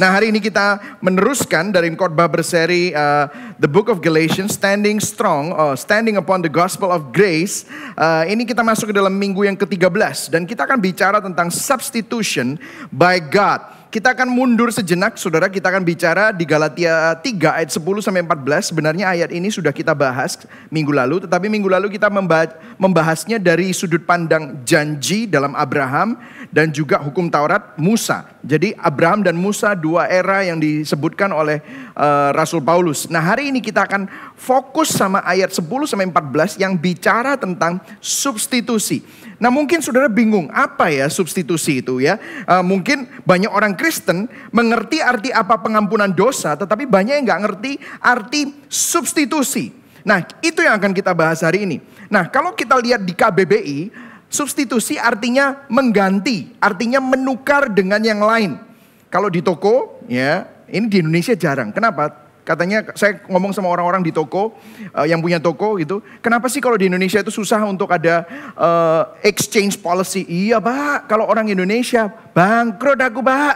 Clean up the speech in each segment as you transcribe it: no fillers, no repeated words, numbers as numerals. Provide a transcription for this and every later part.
Nah, hari ini kita meneruskan dari khotbah berseri The Book of Galatians, Standing Strong, Standing Upon the Gospel of Grace. Ini kita masuk ke dalam minggu yang ke-13 dan kita akan bicara tentang substitution by God. Kita akan mundur sejenak, saudara. Kita akan bicara di Galatia 3 ayat 10 sampai 14. Sebenarnya ayat ini sudah kita bahas minggu lalu, tetapi minggu lalu kita membahasnya dari sudut pandang janji dalam Abraham dan juga hukum Taurat Musa. Jadi Abraham dan Musa, dua era yang disebutkan oleh Rasul Paulus. Nah, hari ini kita akan fokus sama ayat 10 sampai 14 yang bicara tentang substitusi. Nah, mungkin saudara bingung, apa ya substitusi itu ya? Mungkin banyak orang Kristen mengerti arti apa pengampunan dosa, tetapi banyak yang nggak ngerti arti substitusi. Nah, itu yang akan kita bahas hari ini. Nah, kalau kita lihat di KBBI, substitusi artinya mengganti, artinya menukar dengan yang lain. Kalau di toko, ya ini di Indonesia jarang. Kenapa? Katanya saya ngomong sama orang-orang di toko, yang punya toko gitu. Kenapa sih kalau di Indonesia itu susah untuk ada exchange policy? Iya Pak, kalau orang Indonesia bangkrut aku Pak.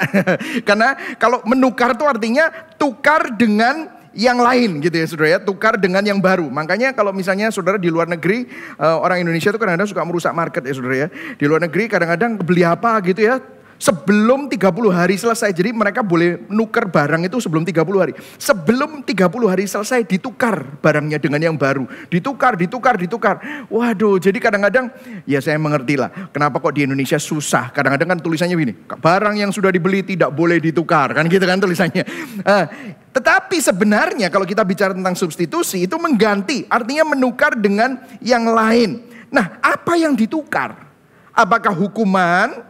Karena kalau menukar itu artinya tukar dengan yang lain gitu ya saudara ya. Tukar dengan yang baru. Makanya kalau misalnya saudara di luar negeri, orang Indonesia itu kadang-kadang suka merusak market ya saudara ya. Di luar negeri kadang-kadang beli apa gitu ya, sebelum 30 hari selesai. Jadi mereka boleh nuker barang itu sebelum 30 hari. Sebelum 30 hari selesai ditukar barangnya dengan yang baru. Ditukar. Waduh, jadi kadang-kadang ya saya mengerti lah. Kenapa kok di Indonesia susah. Kadang-kadang kan tulisannya begini, barang yang sudah dibeli tidak boleh ditukar. Kan gitu kan tulisannya. Tetapi sebenarnya kalau kita bicara tentang substitusi itu mengganti. Artinya menukar dengan yang lain. Nah, apa yang ditukar? Apakah hukuman,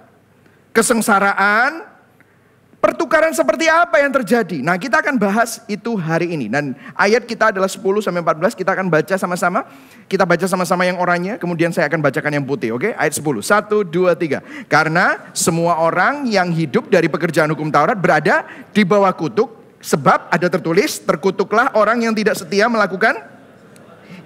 kesengsaraan, pertukaran seperti apa yang terjadi? Nah, kita akan bahas itu hari ini. Dan ayat kita adalah 10 sampai 14, kita akan baca sama-sama. Kita baca sama-sama yang oranye, kemudian saya akan bacakan yang putih, oke? Ayat 10, 1, 2, 3. Karena semua orang yang hidup dari pekerjaan hukum Taurat berada di bawah kutuk, sebab ada tertulis, terkutuklah orang yang tidak setia melakukan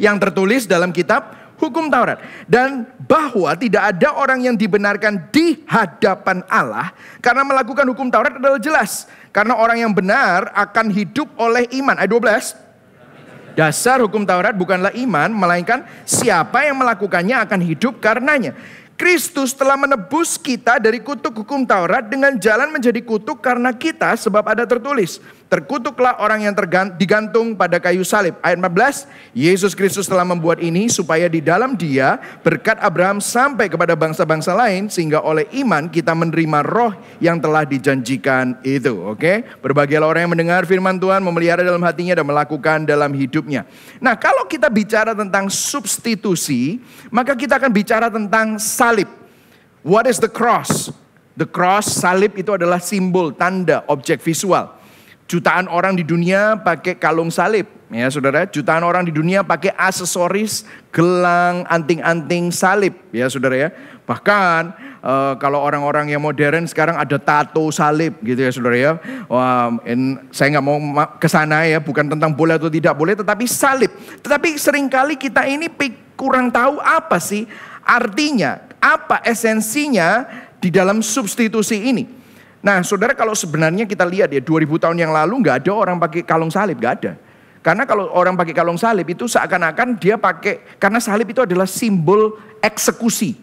yang tertulis dalam kitab hukum Taurat. Dan bahwa tidak ada orang yang dibenarkan di hadapan Allah karena melakukan hukum Taurat adalah jelas. Karena orang yang benar akan hidup oleh iman. Ayat 12. Dasar hukum Taurat bukanlah iman, melainkan siapa yang melakukannya akan hidup karenanya. Kristus telah menebus kita dari kutuk hukum Taurat dengan jalan menjadi kutuk karena kita, sebab ada tertulis, terkutuklah orang yang digantung pada kayu salib. Ayat 14, Yesus Kristus telah membuat ini supaya di dalam Dia berkat Abraham sampai kepada bangsa-bangsa lain, sehingga oleh iman kita menerima roh yang telah dijanjikan itu. Oke? Berbahagialah orang yang mendengar firman Tuhan, memelihara dalam hatinya dan melakukan dalam hidupnya. Nah, kalau kita bicara tentang substitusi, maka kita akan bicara tentang salib. What is the cross? The cross, salib itu adalah simbol, tanda, objek visual. Jutaan orang di dunia pakai kalung salib, ya saudara. Jutaan orang di dunia pakai aksesoris, gelang, anting-anting salib, ya saudara ya. Bahkan kalau orang-orang yang modern sekarang ada tato salib, gitu ya saudara ya. Wah, saya nggak mau ke sana ya, bukan tentang boleh atau tidak boleh, tetapi salib. Tetapi seringkali kita ini kurang tahu apa sih artinya, apa esensinya di dalam substitusi ini. Nah saudara, kalau sebenarnya kita lihat ya 2000 tahun yang lalu gak ada orang pakai kalung salib, gak ada. Karena kalau orang pakai kalung salib itu seakan-akan dia pakai, karena salib itu adalah simbol eksekusi,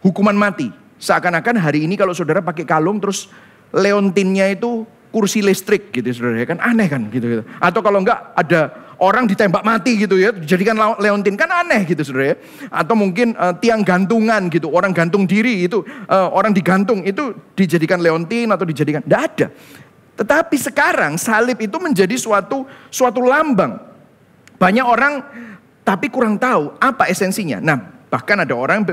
hukuman mati. Seakan-akan hari ini kalau saudara pakai kalung terus leontinnya itu kursi listrik gitu saudara ya, kan aneh kan gitu. Atau kalau enggak ada orang ditembak mati gitu ya, dijadikan leontin, kan aneh gitu saudara ya. Atau mungkin tiang gantungan gitu, orang gantung diri itu, orang digantung itu dijadikan leontin atau dijadikan, tidak ada. Tetapi sekarang salib itu menjadi suatu lambang. Banyak orang tapi kurang tahu apa esensinya. Nah, bahkan ada orang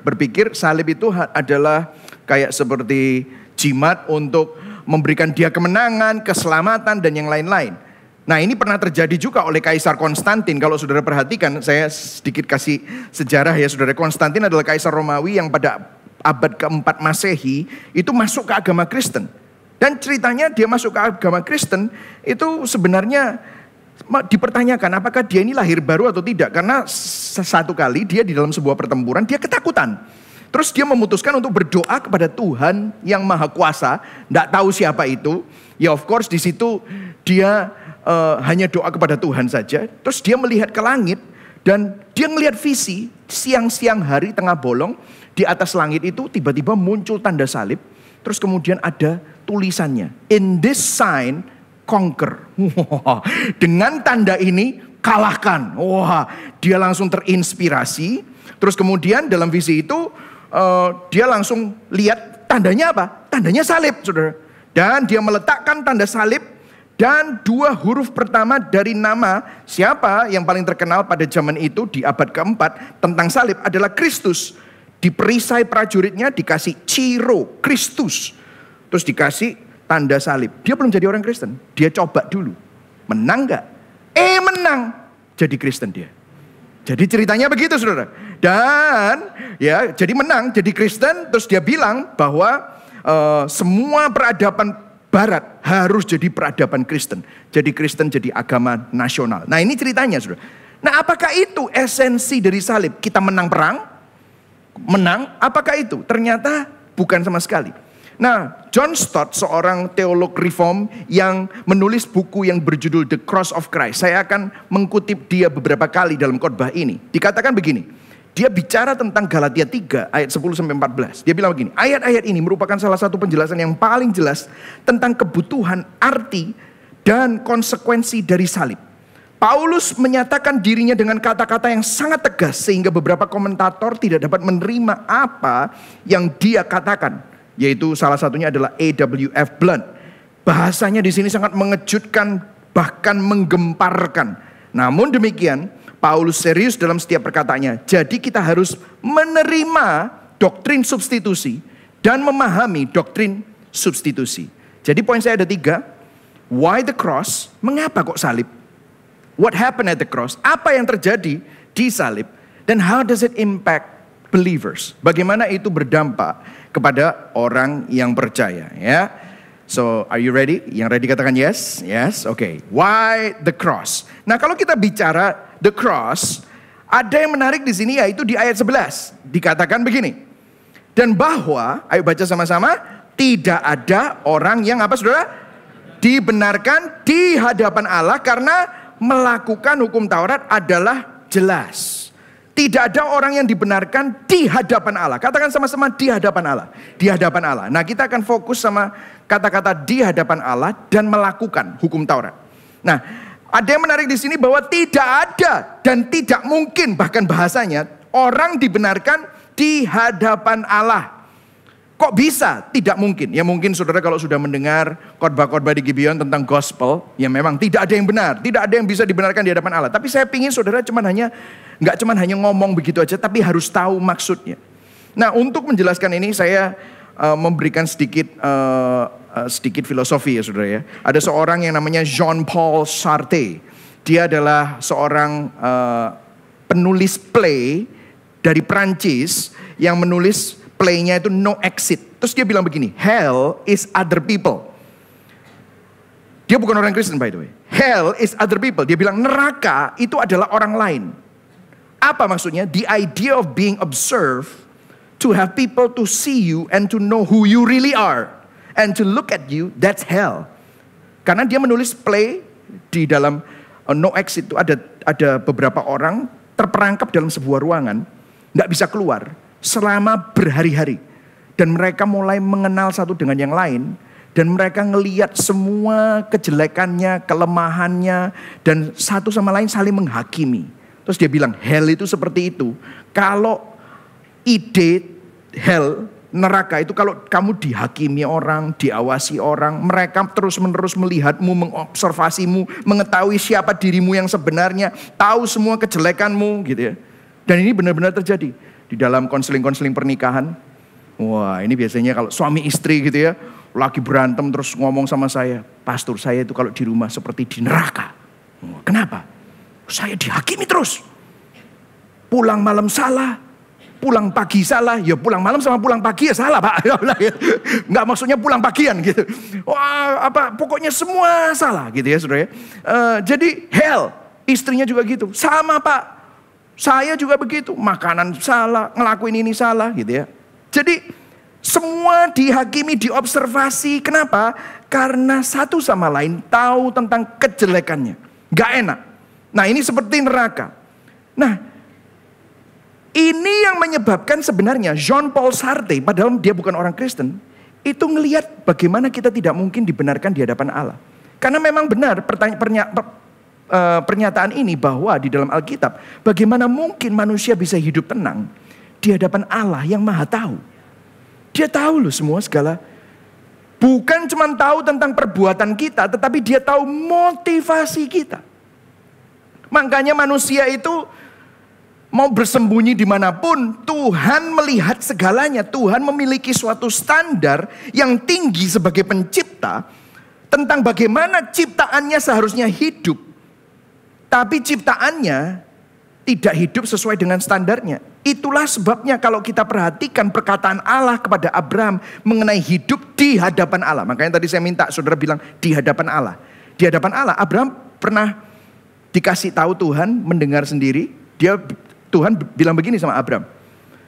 berpikir salib itu adalah kayak seperti jimat untuk memberikan dia kemenangan, keselamatan dan yang lain-lain. Nah, ini pernah terjadi juga oleh Kaisar Konstantin. Kalau saudara perhatikan, saya sedikit kasih sejarah ya saudara. Konstantin adalah Kaisar Romawi yang pada abad ke-4 Masehi itu masuk ke agama Kristen. Dan ceritanya dia masuk ke agama Kristen itu sebenarnya dipertanyakan apakah dia ini lahir baru atau tidak. Karena satu kali dia di dalam sebuah pertempuran dia ketakutan. Terus dia memutuskan untuk berdoa kepada Tuhan yang Maha Kuasa. Tidak tahu siapa itu. Ya of course di situ dia hanya doa kepada Tuhan saja. Terus dia melihat ke langit dan dia melihat visi siang-siang hari tengah bolong. Di atas langit itu tiba-tiba muncul tanda salib. Terus kemudian ada tulisannya. In this sign conquer. Dengan tanda ini kalahkan. Wah, dia langsung terinspirasi. Terus kemudian dalam visi itu dia langsung lihat tandanya apa? Tandanya salib, saudara. Dan dia meletakkan tanda salib dan 2 huruf pertama dari nama siapa yang paling terkenal pada zaman itu di abad keempat tentang salib adalah Kristus. Di perisai prajuritnya dikasih Ciro, Kristus. Terus dikasih tanda salib. Dia belum jadi orang Kristen. Dia coba dulu. Menang gak? Menang. Jadi Kristen dia. Jadi ceritanya begitu saudara. Dan ya jadi menang, jadi Kristen. Terus dia bilang bahwa semua peradaban Barat harus jadi peradaban Kristen. Jadi Kristen jadi agama nasional. Nah ini ceritanya saudara. Nah apakah itu esensi dari salib? Kita menang perang? Menang? Apakah itu? Ternyata bukan sama sekali. Nah, John Stott, seorang teolog reform yang menulis buku yang berjudul The Cross of Christ. Saya akan mengutip dia beberapa kali dalam khotbah ini. Dikatakan begini, dia bicara tentang Galatia 3 ayat 10-14. Dia bilang begini, ayat-ayat ini merupakan salah satu penjelasan yang paling jelas tentang kebutuhan, arti, dan konsekuensi dari salib. Paulus menyatakan dirinya dengan kata-kata yang sangat tegas sehingga beberapa komentator tidak dapat menerima apa yang dia katakan. Yaitu salah satunya adalah A.W.F. Blunt. Bahasanya di sini sangat mengejutkan, bahkan menggemparkan. Namun demikian, Paulus serius dalam setiap perkataannya. Jadi kita harus menerima doktrin substitusi dan memahami doktrin substitusi. Jadi poin saya ada 3. Why the cross? Mengapa kok salib? What happened at the cross? Apa yang terjadi di salib? Dan how does it impact believers? Bagaimana itu berdampak kepada orang yang percaya, ya? So, are you ready? Yang ready katakan yes. Yes, okay. Why the cross? Nah, kalau kita bicara the cross, ada yang menarik di sini yaitu di ayat 11. Dikatakan begini. Dan bahwa, ayo baca sama-sama, tidak ada orang yang apa saudara? Dibenarkan di hadapan Allah karena melakukan hukum Taurat adalah jelas. Tidak ada orang yang dibenarkan di hadapan Allah. Katakan sama-sama di hadapan Allah. Di hadapan Allah. Nah kita akan fokus sama kata-kata di hadapan Allah dan melakukan hukum Taurat. Nah ada yang menarik di sini bahwa tidak ada dan tidak mungkin bahkan bahasanya orang dibenarkan di hadapan Allah. Kok bisa? Tidak mungkin. Ya mungkin saudara kalau sudah mendengar khotbah-khotbah di Gibeon tentang gospel, ya memang tidak ada yang benar, tidak ada yang bisa dibenarkan di hadapan Allah. Tapi saya pingin saudara nggak cuma hanya ngomong begitu aja, tapi harus tahu maksudnya. Nah untuk menjelaskan ini saya memberikan sedikit filosofi ya saudara ya. Ada seorang yang namanya Jean-Paul Sartre. Dia adalah seorang penulis play dari Prancis yang menulis playnya itu No Exit. Terus dia bilang begini, hell is other people. Dia bukan orang Kristen by the way. Hell is other people. Dia bilang neraka itu adalah orang lain. Apa maksudnya? The idea of being observed, to have people to see you and to know who you really are. And to look at you, that's hell. Karena dia menulis play di dalam No Exit itu ada beberapa orang terperangkap dalam sebuah ruangan, nggak bisa keluar selama berhari-hari. Dan mereka mulai mengenal satu dengan yang lain. Dan mereka ngelihat semua kejelekannya, kelemahannya. Dan satu sama lain saling menghakimi. Terus dia bilang hell itu seperti itu. Kalau ide hell, neraka itu kalau kamu dihakimi orang, diawasi orang. Mereka terus menerus melihatmu, mengobservasimu, mengetahui siapa dirimu yang sebenarnya. Tahu semua kejelekanmu gitu ya. Dan ini benar-benar terjadi. Di dalam konseling-konseling pernikahan. Wah ini biasanya kalau suami istri gitu ya. Lagi berantem terus ngomong sama saya. Pastor saya itu kalau di rumah seperti di neraka. Kenapa? Saya dihakimi terus. Pulang malam salah. Pulang pagi salah. Ya pulang malam sama pulang pagi ya salah pak. Nggak maksudnya pulang pagian gitu. Wah pokoknya semua salah gitu ya saudara ya. Jadi hell. Istrinya juga gitu. Sama pak. Saya juga begitu, makanan salah, ngelakuin ini salah gitu ya. Jadi semua dihakimi, diobservasi. Kenapa? Karena satu sama lain tahu tentang kejelekannya. Gak enak. Nah ini seperti neraka. Nah ini yang menyebabkan sebenarnya Jean Paul Sartre, padahal dia bukan orang Kristen, itu ngelihat bagaimana kita tidak mungkin dibenarkan di hadapan Allah. Karena memang benar pernyataan ini bahwa di dalam Alkitab, bagaimana mungkin manusia bisa hidup tenang di hadapan Allah yang maha tahu. Dia tahu loh semua segala. Bukan cuma tahu tentang perbuatan kita, tetapi dia tahu motivasi kita. Makanya manusia itu mau bersembunyi dimanapun, Tuhan melihat segalanya. Tuhan memiliki suatu standar yang tinggi sebagai pencipta tentang bagaimana ciptaannya seharusnya hidup. Tapi ciptaannya tidak hidup sesuai dengan standarnya. Itulah sebabnya kalau kita perhatikan perkataan Allah kepada Abraham mengenai hidup di hadapan Allah. Makanya tadi saya minta saudara bilang di hadapan Allah. Di hadapan Allah, Abraham pernah dikasih tahu Tuhan, mendengar sendiri. Tuhan bilang begini sama Abraham.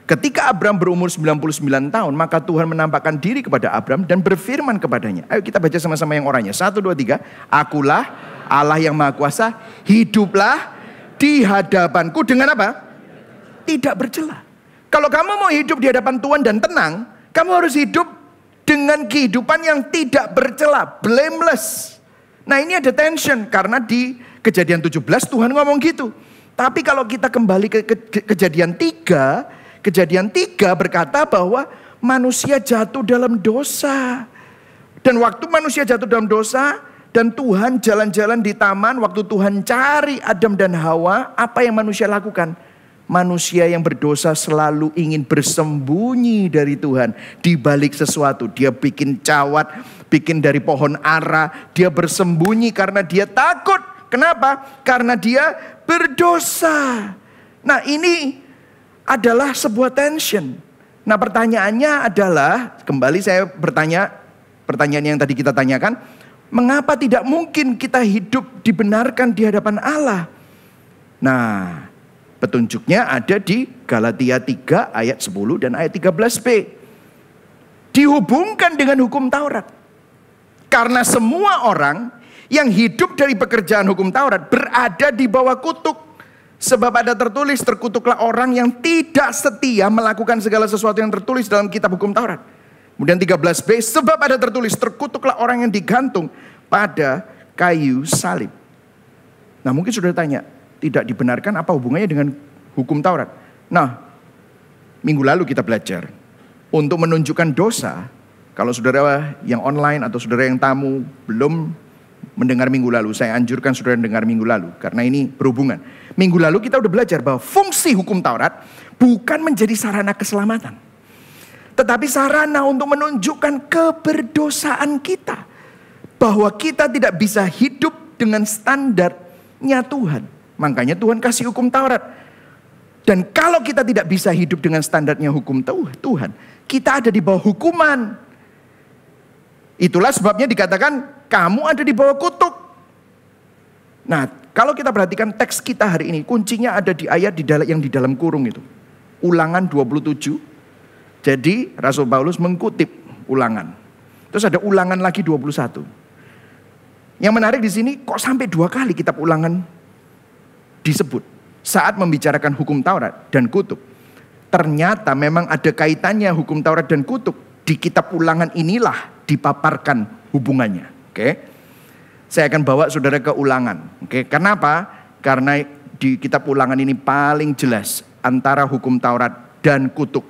Ketika Abraham berumur 99 tahun, maka Tuhan menampakkan diri kepada Abraham dan berfirman kepadanya. Ayo kita baca sama-sama yang orangnya. 1, 2, 3. Akulah Allah yang Maha Kuasa, hiduplah di hadapanku dengan apa? Tidak bercela. Kalau kamu mau hidup di hadapan Tuhan dan tenang, kamu harus hidup dengan kehidupan yang tidak bercela, blameless. Nah ini ada tension, karena di Kejadian 17 Tuhan ngomong gitu. Tapi kalau kita kembali ke Kejadian 3, Kejadian 3 berkata bahwa manusia jatuh dalam dosa. Dan waktu manusia jatuh dalam dosa, dan Tuhan jalan-jalan di taman, waktu Tuhan cari Adam dan Hawa, apa yang manusia lakukan? Manusia yang berdosa selalu ingin bersembunyi dari Tuhan di balik sesuatu. Dia bikin cawat, bikin dari pohon ara, dia bersembunyi karena dia takut. Kenapa? Karena dia berdosa. Nah ini adalah sebuah tension. Nah pertanyaannya adalah, kembali saya bertanya, pertanyaan yang tadi kita tanyakan, mengapa tidak mungkin kita hidup dibenarkan di hadapan Allah? Nah petunjuknya ada di Galatia 3 ayat 10 dan ayat 13b. Dihubungkan dengan hukum Taurat. Karena semua orang yang hidup dari pekerjaan hukum Taurat berada di bawah kutuk. Sebab ada tertulis, terkutuklah orang yang tidak setia melakukan segala sesuatu yang tertulis dalam kitab hukum Taurat. Kemudian 13b, sebab ada tertulis, terkutuklah orang yang digantung pada kayu salib. Nah mungkin sudah tanya, tidak dibenarkan apa hubungannya dengan hukum Taurat? Nah, minggu lalu kita belajar untuk menunjukkan dosa. Kalau saudara yang online atau saudara yang tamu belum mendengar minggu lalu, saya anjurkan saudara dengar minggu lalu, karena ini berhubungan. Minggu lalu kita udah belajar bahwa fungsi hukum Taurat bukan menjadi sarana keselamatan, tetapi sarana untuk menunjukkan keberdosaan kita. Bahwa kita tidak bisa hidup dengan standarnya Tuhan. Makanya Tuhan kasih hukum Taurat. Dan kalau kita tidak bisa hidup dengan standarnya hukum Tuhan, kita ada di bawah hukuman. Itulah sebabnya dikatakan kamu ada di bawah kutuk. Nah, kalau kita perhatikan teks kita hari ini, kuncinya ada di ayat yang di dalam kurung itu. Ulangan 27. Jadi Rasul Paulus mengutip Ulangan. Terus ada Ulangan lagi 21. Yang menarik di sini kok sampai 2 kali kitab Ulangan disebut saat membicarakan hukum Taurat dan kutub. Ternyata memang ada kaitannya hukum Taurat dan kutub. Di kitab Ulangan inilah dipaparkan hubungannya. Oke. Saya akan bawa saudara ke Ulangan. Oke. Kenapa? Karena di kitab Ulangan ini paling jelas antara hukum Taurat dan kutub.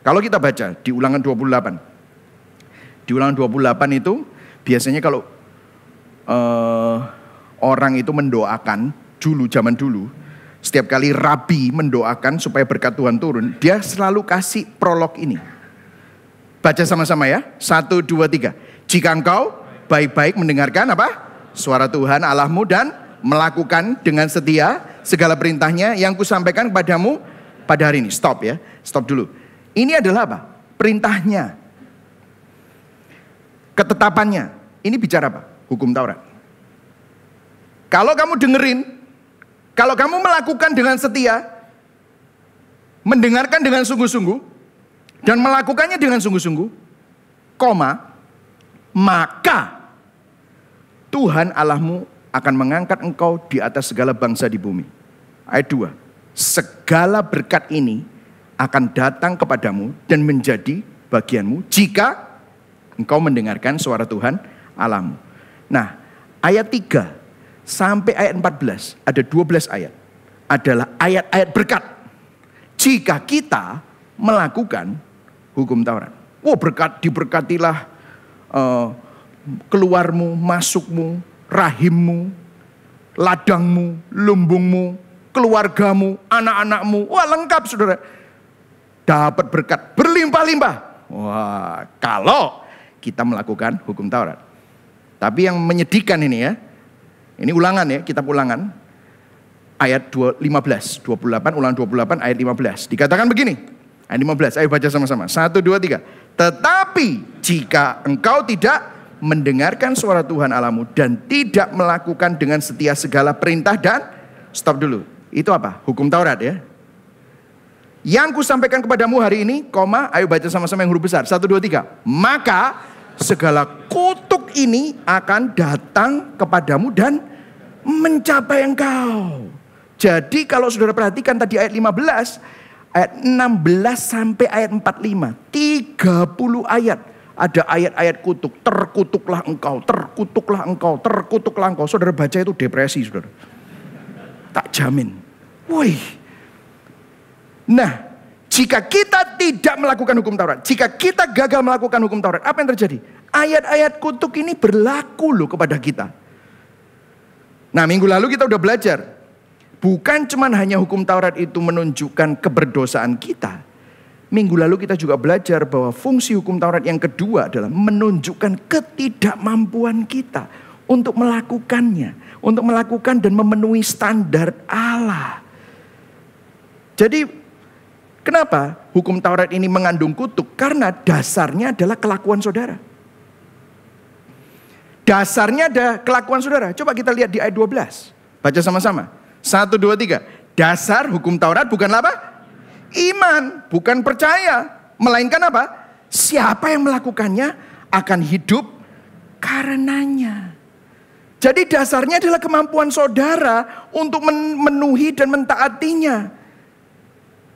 Kalau kita baca di Ulangan 28. Di Ulangan 28 itu biasanya kalau orang itu mendoakan dulu, zaman dulu, setiap kali rabi mendoakan supaya berkat Tuhan turun, dia selalu kasih prolog ini. Baca sama-sama ya. 1, 2, 3. Jika engkau baik-baik mendengarkan apa? Suara Tuhan Allahmu dan melakukan dengan setia segala perintahnya yang kusampaikan kepadamu pada hari ini. Stop ya. Stop dulu. Ini adalah apa? Perintahnya. Ketetapannya. Ini bicara apa? Hukum Taurat. Kalau kamu dengerin, kalau kamu melakukan dengan setia, mendengarkan dengan sungguh-sungguh, dan melakukannya dengan sungguh-sungguh, maka Tuhan Allahmu akan mengangkat engkau di atas segala bangsa di bumi. Ayat 2. Segala berkat ini akan datang kepadamu dan menjadi bagianmu jika engkau mendengarkan suara Tuhan Allahmu. Nah, ayat 3 sampai ayat 14, ada 12 ayat, adalah ayat-ayat berkat. Jika kita melakukan hukum Taurat. Diberkatilah keluarmu, masukmu, rahimmu, ladangmu, lumbungmu, keluargamu, anak-anakmu. Wah, lengkap saudara. Dapat berkat berlimpah-limpah. Wah, kalau kita melakukan hukum Taurat. Tapi yang menyedihkan ini ya. Ini ulangan ya, kitab ulangan. Ayat 15, 28, ulangan 28 ayat 15. Dikatakan begini. Ayat 15, ayo baca sama-sama. 1, 2, 3. Tetapi jika engkau tidak mendengarkan suara Tuhan Allahmu dan tidak melakukan dengan setia segala perintah dan, stop dulu. Itu apa? Hukum Taurat ya. Yang kusampaikan kepadamu hari ini, ayo baca sama-sama yang huruf besar. 1, 2, 3. Maka segala kutuk ini akan datang kepadamu dan mencapai engkau. Jadi kalau saudara perhatikan tadi ayat 15, ayat 16 sampai ayat 45, 30 ayat. Ada ayat-ayat kutuk, terkutuklah engkau, terkutuklah engkau, terkutuklah engkau. Saudara baca itu depresi saudara. Tak jamin. Woi. Nah, jika kita tidak melakukan hukum Taurat, jika kita gagal melakukan hukum Taurat, apa yang terjadi? Ayat-ayat kutuk ini berlaku loh kepada kita. Nah, minggu lalu kita udah belajar. Bukan cuma hanya hukum Taurat itu menunjukkan keberdosaan kita. Minggu lalu kita juga belajar bahwa fungsi hukum Taurat yang kedua adalah menunjukkan ketidakmampuan kita untuk melakukannya. Untuk melakukan dan memenuhi standar Allah. Jadi kenapa hukum Taurat ini mengandung kutuk? Karena dasarnya adalah kelakuan saudara. Dasarnya ada kelakuan saudara. Coba kita lihat di ayat 12. Baca sama-sama. 1, 2, 3. Dasar hukum Taurat bukanlah apa? Iman, bukan percaya. Melainkan apa? Siapa yang melakukannya akan hidup karenanya. Jadi dasarnya adalah kemampuan saudara untuk memenuhi dan mentaatinya.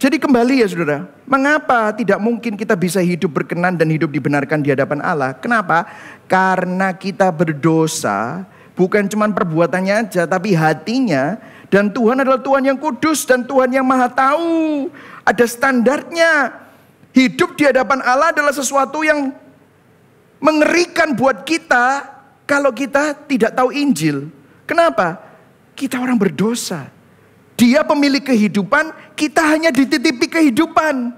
Jadi kembali ya saudara, mengapa tidak mungkin kita bisa hidup berkenan dan hidup dibenarkan di hadapan Allah? Kenapa? Karena kita berdosa, bukan cuma perbuatannya aja, tapi hatinya. Dan Tuhan adalah Tuhan yang kudus dan Tuhan yang maha tahu. Ada standarnya. Hidup di hadapan Allah adalah sesuatu yang mengerikan buat kita kalau kita tidak tahu Injil. Kenapa? Kita orang berdosa. Dia pemilik kehidupan, kita hanya dititipi kehidupan.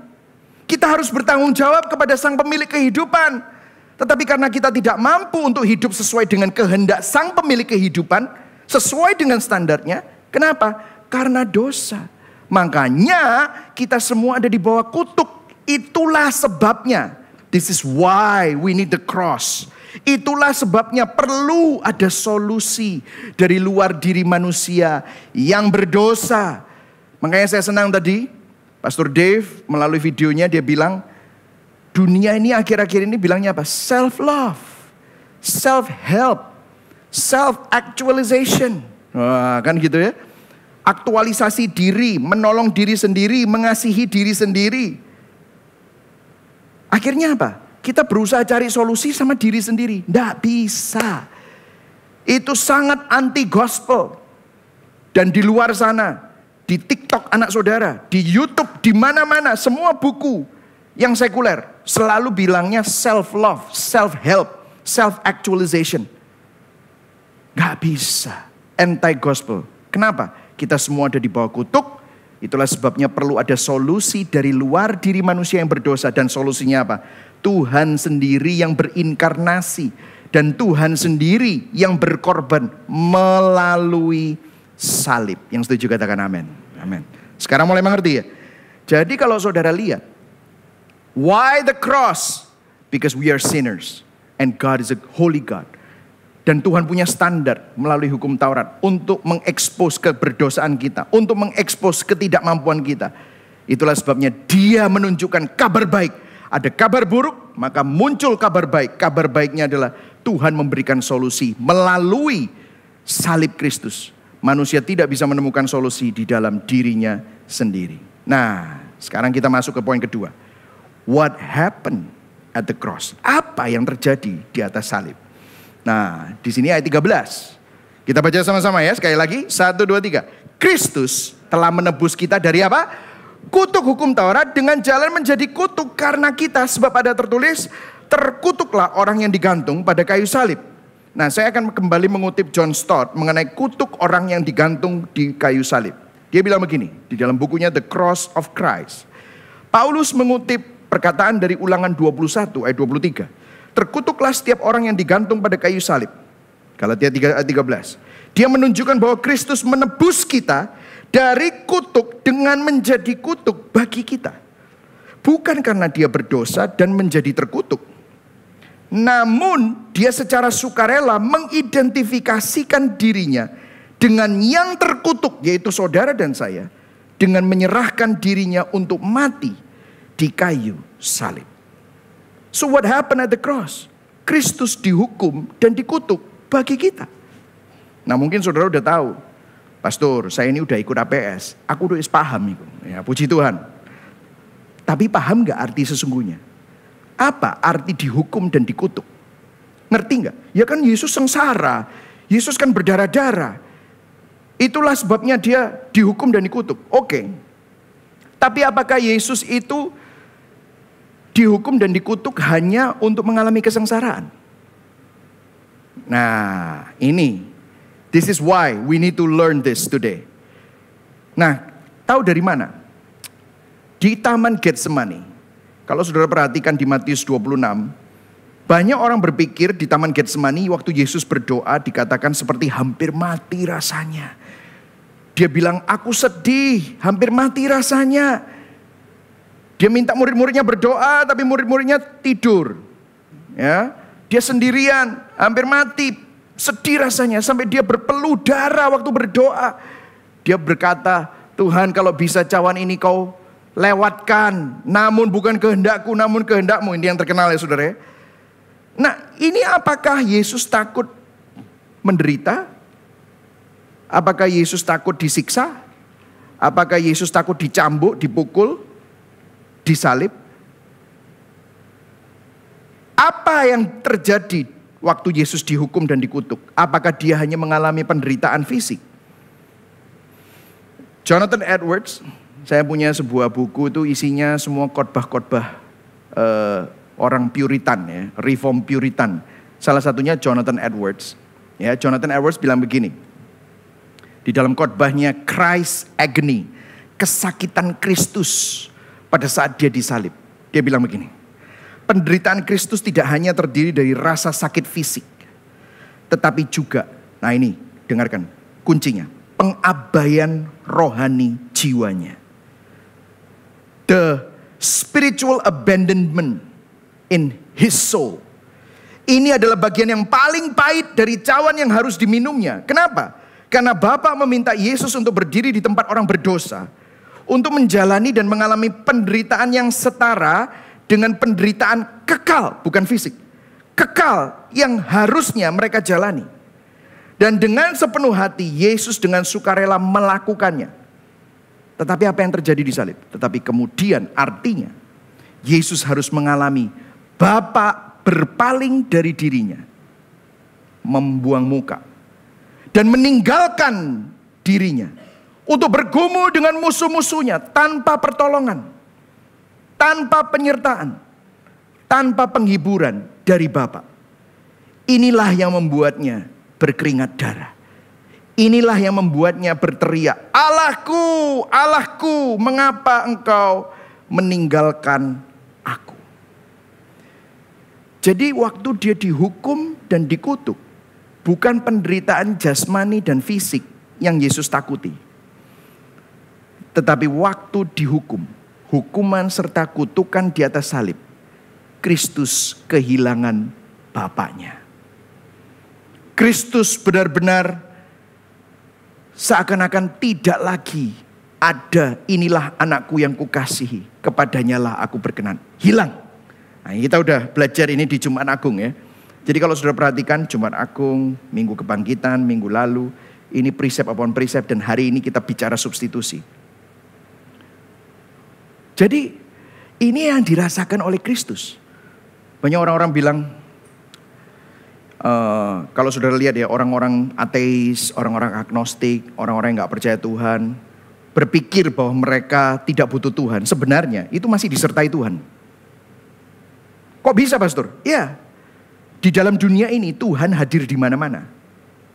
Kita harus bertanggung jawab kepada sang pemilik kehidupan. Tetapi karena kita tidak mampu untuk hidup sesuai dengan kehendak sang pemilik kehidupan, sesuai dengan standarnya, kenapa? Karena dosa. Makanya kita semua ada di bawah kutuk. Itulah sebabnya. This is why we need the cross. Itulah sebabnya perlu ada solusi dari luar diri manusia yang berdosa. Makanya saya senang tadi Pastor Dave melalui videonya dia bilang dunia ini akhir-akhir ini bilangnya apa? Self love, self help, self actualization. Wah, kan gitu ya. Aktualisasi diri, menolong diri sendiri, mengasihi diri sendiri. Akhirnya apa? Kita berusaha cari solusi sama diri sendiri. Tidak bisa. Itu sangat anti gospel. Dan di luar sana, di TikTok anak saudara, di YouTube, di mana-mana, semua buku yang sekuler selalu bilangnya self love, self help, self actualization. Gak bisa. Anti gospel. Kenapa? Kita semua ada di bawah kutuk. Itulah sebabnya perlu ada solusi dari luar diri manusia yang berdosa. Dan solusinya apa? Tuhan sendiri yang berinkarnasi. Dan Tuhan sendiri yang berkorban melalui salib. Yang setuju katakan amin. Amin. Sekarang mulai mengerti ya? Jadi kalau saudara lihat. Why the cross? Because we are sinners. And God is a holy God. Dan Tuhan punya standar melalui hukum Taurat untuk mengekspos keberdosaan kita, untuk mengekspos ketidakmampuan kita. Itulah sebabnya Dia menunjukkan kabar baik Ada kabar buruk, maka muncul kabar baik. Kabar baiknya adalah Tuhan memberikan solusi melalui salib Kristus. Manusia tidak bisa menemukan solusi di dalam dirinya sendiri. Nah, sekarang kita masuk ke poin kedua. What happened at the cross? Apa yang terjadi di atas salib? Nah, di sini ayat 13. Kita baca sama-sama ya, sekali lagi. 1, 2, 3. Kristus telah menebus kita dari apa? Kutuk hukum Taurat dengan jalan menjadi kutuk karena kita. Sebab ada tertulis, terkutuklah orang yang digantung pada kayu salib. Nah, saya akan kembali mengutip John Stott mengenai kutuk orang yang digantung di kayu salib. Dia bilang begini, di dalam bukunya The Cross of Christ. Paulus mengutip perkataan dari Ulangan 21 ayat 23. Terkutuklah setiap orang yang digantung pada kayu salib. Galatia 3 ayat 13. Dia menunjukkan bahwa Kristus menebus kita dari kutuk dengan menjadi kutuk bagi kita. Bukan karena dia berdosa dan menjadi terkutuk. Namun dia secara sukarela mengidentifikasikan dirinya dengan yang terkutuk, yaitu saudara dan saya, dengan menyerahkan dirinya untuk mati di kayu salib. So what happened at the cross? Kristus dihukum dan dikutuk bagi kita. Nah, mungkin saudara udah tahu, Pastor, saya ini udah ikut APS, aku udah paham itu. Ya, puji Tuhan. Tapi paham gak arti sesungguhnya? Apa arti dihukum dan dikutuk? Ngerti gak? Ya kan Yesus sengsara, Yesus kan berdarah-darah. Itulah sebabnya dia dihukum dan dikutuk. Oke. Tapi apakah Yesus itu dihukum dan dikutuk hanya untuk mengalami kesengsaraan? Nah, this is why we need to learn this today. Nah, tahu dari mana? Di Taman Getsemani. Kalau saudara perhatikan di Matius 26, banyak orang berpikir di Taman Getsemani waktu Yesus berdoa dikatakan seperti hampir mati rasanya. Dia bilang, aku sedih, hampir mati rasanya. Dia minta murid-muridnya berdoa, tapi murid-muridnya tidur. Ya, dia sendirian, hampir mati, sedih rasanya. Sampai dia berpeluh darah waktu berdoa. Dia berkata, Tuhan kalau bisa cawan ini kau lewatkan. Namun bukan kehendakku, namun kehendakmu. Ini yang terkenal ya saudara. Nah, ini apakah Yesus takut menderita? Apakah Yesus takut disiksa? Apakah Yesus takut dicambuk, dipukul, disalib? Apa yang terjadi waktu Yesus dihukum dan dikutuk? Apakah dia hanya mengalami penderitaan fisik? Jonathan Edwards, saya punya sebuah buku itu isinya semua khotbah-khotbah orang Puritan ya, Reform Puritan. Salah satunya Jonathan Edwards. Ya, Jonathan Edwards bilang begini. Di dalam khotbahnya Christ Agony, kesakitan Kristus pada saat dia disalib. Dia bilang begini. Penderitaan Kristus tidak hanya terdiri dari rasa sakit fisik, tetapi juga, nah ini dengarkan kuncinya, pengabaian rohani jiwanya. The spiritual abandonment in his soul. Ini adalah bagian yang paling pahit dari cawan yang harus diminumnya. Kenapa? Karena Bapa meminta Yesus untuk berdiri di tempat orang berdosa, untuk menjalani dan mengalami penderitaan yang setara dengan penderitaan kekal, bukan fisik. Kekal yang harusnya mereka jalani. Dan dengan sepenuh hati Yesus dengan sukarela melakukannya. Tetapi apa yang terjadi di salib? Tetapi kemudian artinya Yesus harus mengalami Bapa berpaling dari dirinya, membuang muka, dan meninggalkan dirinya untuk bergumul dengan musuh-musuhnya tanpa pertolongan, tanpa penyertaan, tanpa penghiburan dari Bapa. Inilah yang membuatnya berkeringat darah. Inilah yang membuatnya berteriak, Allahku, Allahku, mengapa engkau meninggalkan aku? Jadi waktu dia dihukum dan dikutuk, bukan penderitaan jasmani dan fisik yang Yesus takuti. Tetapi waktu dihukum, hukuman serta kutukan di atas salib, Kristus kehilangan Bapaknya. Kristus benar-benar seakan-akan tidak lagi ada, inilah anakku yang kukasihi, kepadanya lah aku berkenan. Hilang. Nah, kita udah belajar ini di Jumat Agung ya. Jadi kalau sudah perhatikan Jumat Agung, Minggu Kebangkitan, minggu lalu, ini precept upon precept, dan hari ini kita bicara substitusi. Jadi ini yang dirasakan oleh Kristus. Banyak orang-orang bilang, kalau sudah lihat ya, orang-orang ateis, orang-orang agnostik, orang-orang yang gak percaya Tuhan, berpikir bahwa mereka tidak butuh Tuhan. Sebenarnya itu masih disertai Tuhan. Kok bisa, Pastor? Ya, di dalam dunia ini Tuhan hadir di mana-mana.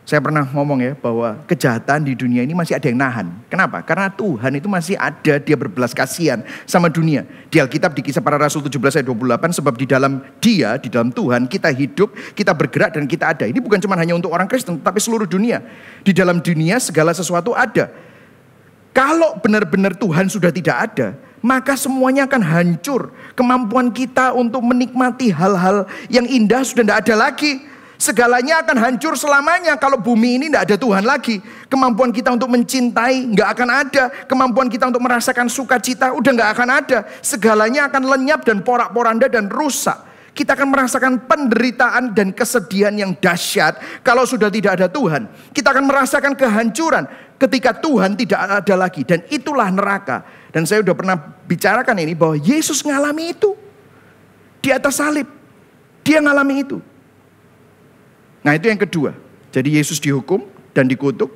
Saya pernah ngomong ya bahwa kejahatan di dunia ini masih ada yang nahan. Kenapa? Karena Tuhan itu masih ada, dia berbelas kasihan sama dunia. Di Alkitab di Kisah Para Rasul 17 ayat 28, sebab di dalam dia, di dalam Tuhan kita hidup, kita bergerak dan kita ada. Ini bukan cuma hanya untuk orang Kristen, tapi seluruh dunia. Di dalam dunia segala sesuatu ada. Kalau benar-benar Tuhan sudah tidak ada, maka semuanya akan hancur. Kemampuan kita untuk menikmati hal-hal yang indah sudah tidak ada lagi. Segalanya akan hancur selamanya kalau bumi ini tidak ada Tuhan lagi. Kemampuan kita untuk mencintai nggak akan ada. Kemampuan kita untuk merasakan sukacita udah nggak akan ada. Segalanya akan lenyap dan porak-poranda dan rusak. Kita akan merasakan penderitaan dan kesedihan yang dahsyat kalau sudah tidak ada Tuhan. Kita akan merasakan kehancuran ketika Tuhan tidak ada lagi. Dan itulah neraka. Dan saya sudah pernah bicarakan ini bahwa Yesus ngalami itu. Di atas salib. Dia ngalami itu. Nah itu yang kedua. Jadi Yesus dihukum dan dikutuk.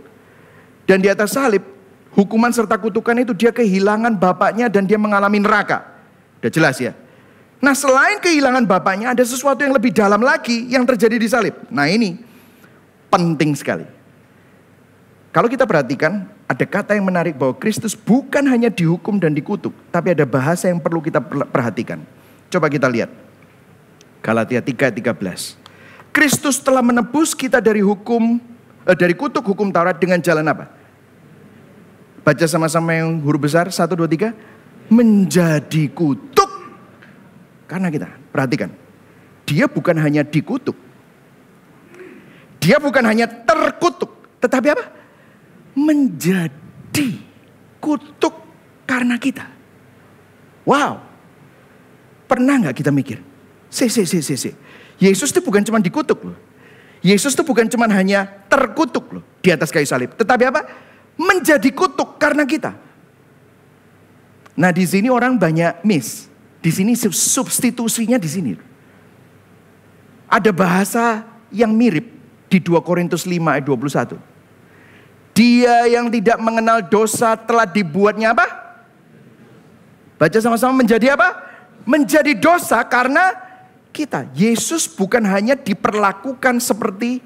Dan di atas salib, hukuman serta kutukan itu dia kehilangan bapaknya dan dia mengalami neraka. Udah jelas ya. Nah selain kehilangan bapaknya, ada sesuatu yang lebih dalam lagi yang terjadi di salib. Nah ini penting sekali. Kalau kita perhatikan, ada kata yang menarik bahwa Kristus bukan hanya dihukum dan dikutuk, tapi ada bahasa yang perlu kita perhatikan. Coba kita lihat. Galatia 3:13. Kristus telah menebus kita dari kutuk hukum Taurat dengan jalan apa? Baca sama-sama yang huruf besar, 1, 2, 3. Menjadi kutuk. Karena kita, perhatikan. Dia bukan hanya dikutuk. Dia bukan hanya terkutuk. Tetapi apa? Menjadi kutuk karena kita. Wow. Pernah gak kita mikir? Yesus itu bukan cuma dikutuk loh. Yesus itu bukan cuma hanya terkutuk loh di atas kayu salib. Tetapi apa? Menjadi kutuk karena kita. Nah di sini orang banyak miss. Di sini substitusinya di sini. Ada bahasa yang mirip di 2 Korintus 5 ayat 21. Dia yang tidak mengenal dosa telah dibuatnya apa? Baca sama-sama, menjadi apa? Menjadi dosa karena kita. Yesus bukan hanya diperlakukan seperti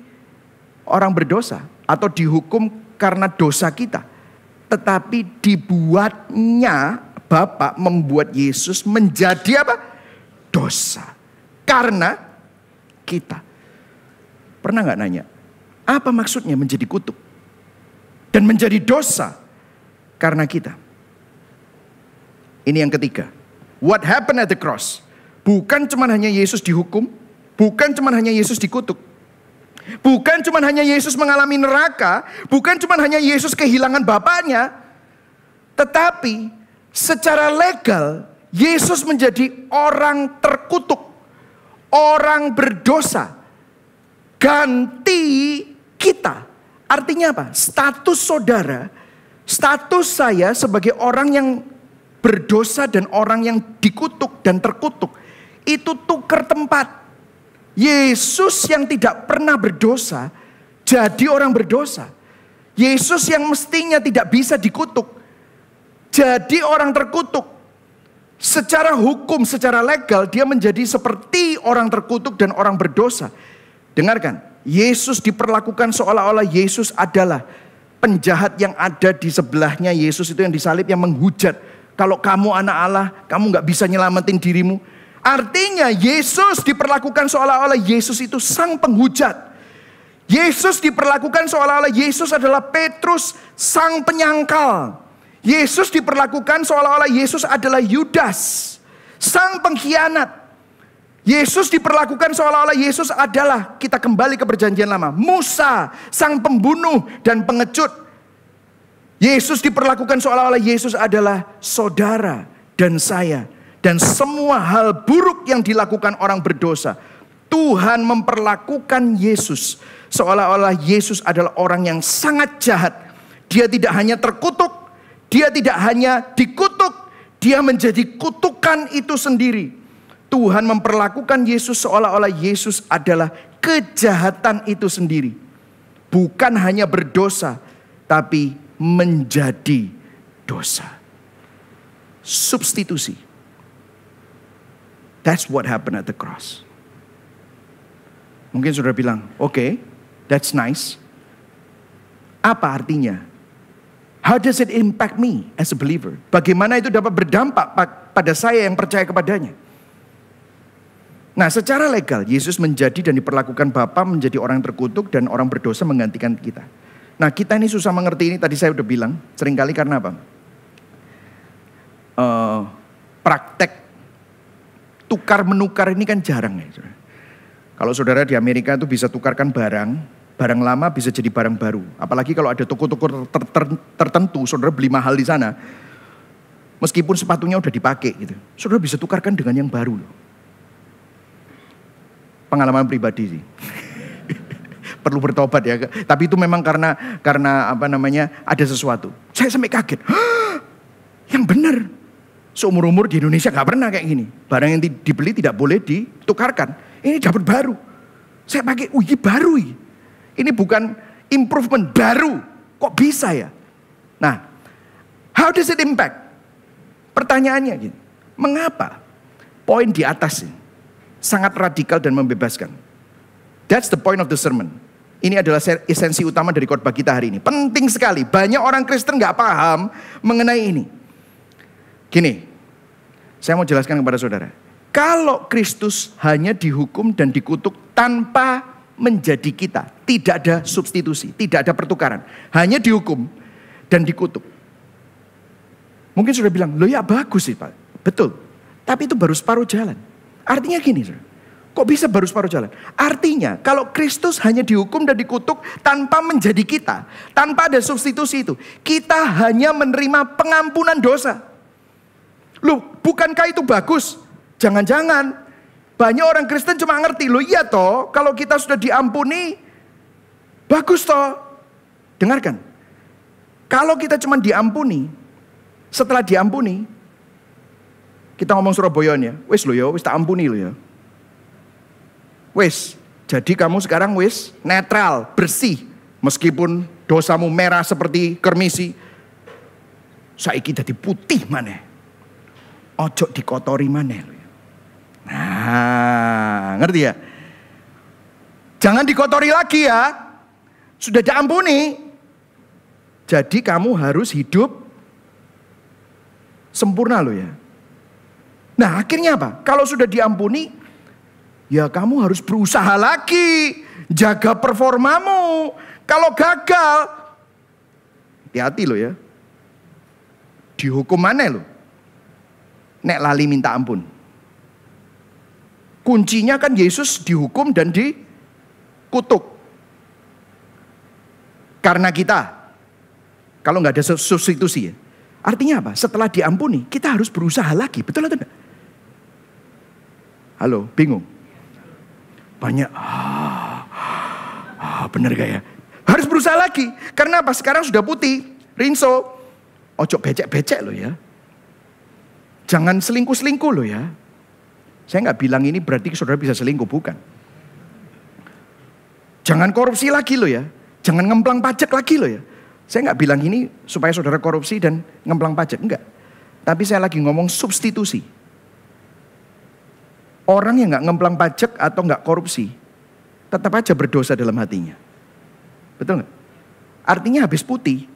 orang berdosa atau dihukum karena dosa kita. Tetapi dibuatnya, Bapa membuat Yesus menjadi apa? Dosa. Karena kita. Pernah gak nanya? Apa maksudnya menjadi kutuk? Dan menjadi dosa karena kita. Ini yang ketiga. What happened at the cross? Bukan cuma hanya Yesus dihukum. Bukan cuma hanya Yesus dikutuk. Bukan cuma hanya Yesus mengalami neraka. Bukan cuma hanya Yesus kehilangan Bapaknya. Tetapi secara legal, Yesus menjadi orang terkutuk, orang berdosa, ganti kita. Artinya apa? Status saudara, status saya sebagai orang yang berdosa dan orang yang dikutuk dan terkutuk, itu tukar tempat. Yesus yang tidak pernah berdosa, jadi orang berdosa. Yesus yang mestinya tidak bisa dikutuk, jadi orang terkutuk. Secara hukum, secara legal dia menjadi seperti orang terkutuk dan orang berdosa. Dengarkan, Yesus diperlakukan seolah-olah Yesus adalah penjahat yang ada di sebelahnya. Yesus itu yang disalib, yang menghujat. Kalau kamu anak Allah, kamu gak bisa nyelamatin dirimu. Artinya Yesus diperlakukan seolah-olah Yesus itu sang penghujat. Yesus diperlakukan seolah-olah Yesus adalah Petrus sang penyangkal. Yesus diperlakukan seolah-olah Yesus adalah Yudas, sang pengkhianat. Yesus diperlakukan seolah-olah Yesus adalah, kita kembali ke perjanjian lama, Musa, sang pembunuh dan pengecut. Yesus diperlakukan seolah-olah Yesus adalah saudara dan saya. dan semua hal buruk yang dilakukan orang berdosa. Tuhan memperlakukan Yesus seolah-olah Yesus adalah orang yang sangat jahat. Dia tidak hanya terkutuk, dia tidak hanya dikutuk, dia menjadi kutukan itu sendiri. Tuhan memperlakukan Yesus seolah-olah Yesus adalah kejahatan itu sendiri. Bukan hanya berdosa, tapi menjadi dosa. Substitusi. That's what happened at the cross. Mungkin saudara bilang, okay, that's nice. Apa artinya? How does it impact me as a believer? Bagaimana itu dapat berdampak pada saya yang percaya kepadanya? Nah, secara legal Yesus menjadi dan diperlakukan Bapa menjadi orang terkutuk dan orang berdosa menggantikan kita. Nah, kita ini susah mengerti ini, tadi saya udah bilang, seringkali karena apa? Praktek tukar menukar ini kan jarang ya. Kalau saudara di Amerika itu bisa tukarkan barang lama bisa jadi barang baru. Apalagi kalau ada toko-toko tertentu, saudara beli mahal di sana, meskipun sepatunya udah dipakai gitu, saudara bisa tukarkan dengan yang baru loh. Pengalaman pribadi sih. Perlu bertobat ya. Tapi itu memang karena apa namanya, ada sesuatu. Saya sampai kaget. Yang benar. Seumur-umur di Indonesia gak pernah kayak gini. Barang yang dibeli tidak boleh ditukarkan. Ini dapat baru. Saya pakai, ini baru. Ini bukan improvement, baru. Kok bisa ya? Nah, how does it impact? Pertanyaannya gini. Mengapa? Poin di atas ini sangat radikal dan membebaskan. That's the point of the sermon. Ini adalah esensi utama dari khotbah kita hari ini. Penting sekali. Banyak orang Kristen gak paham mengenai ini. Gini, saya mau jelaskan kepada saudara. Kalau Kristus hanya dihukum dan dikutuk tanpa menjadi kita, tidak ada substitusi, tidak ada pertukaran. Hanya dihukum dan dikutuk. Mungkin sudah bilang, loh ya bagus sih Pak. Betul, tapi itu baru separuh jalan. Artinya gini, saudara. Kok bisa baru separuh jalan? Artinya kalau Kristus hanya dihukum dan dikutuk tanpa menjadi kita, tanpa ada substitusi itu, kita hanya menerima pengampunan dosa. Loh, bukankah itu bagus? Jangan-jangan banyak orang Kristen cuma ngerti, loh iya toh, kalau kita sudah diampuni, bagus toh. Dengarkan, kalau kita cuma diampuni, setelah diampuni, kita ngomong Surabayaan ya, wis lo ya, wis tak ampuni lo ya. Wis, jadi kamu sekarang wis netral, bersih. Meskipun dosamu merah seperti kermisi, saiki dadi putih maneh. Ojo dikotori maneh. Nah, ngerti ya? Jangan dikotori lagi ya. Sudah diampuni. Jadi kamu harus hidup sempurna loh ya. Nah, akhirnya apa? Kalau sudah diampuni, ya kamu harus berusaha lagi, jaga performamu. Kalau gagal, hati-hati loh ya. Dihukum mana loh? Nek lali minta ampun. Kuncinya kan Yesus dihukum dan dikutuk. Karena kita. Kalau nggak ada substitusi ya. Artinya apa? Setelah diampuni, kita harus berusaha lagi. Betul atau tidak? Halo, bingung? Banyak. Bener gak ya? Harus berusaha lagi. Karena apa? Sekarang sudah putih. Rinso. Ojo becek-becek loh ya. Jangan selingkuh-selingkuh loh ya. Saya gak bilang ini berarti saudara bisa selingkuh. Bukan. Jangan korupsi lagi loh ya. Jangan ngemplang pajak lagi loh ya. Saya gak bilang ini supaya saudara korupsi dan ngemplang pajak. Enggak. Tapi saya lagi ngomong substitusi. Orang yang gak ngemplang pajak atau gak korupsi, tetap aja berdosa dalam hatinya. Betul gak? Artinya habis putih,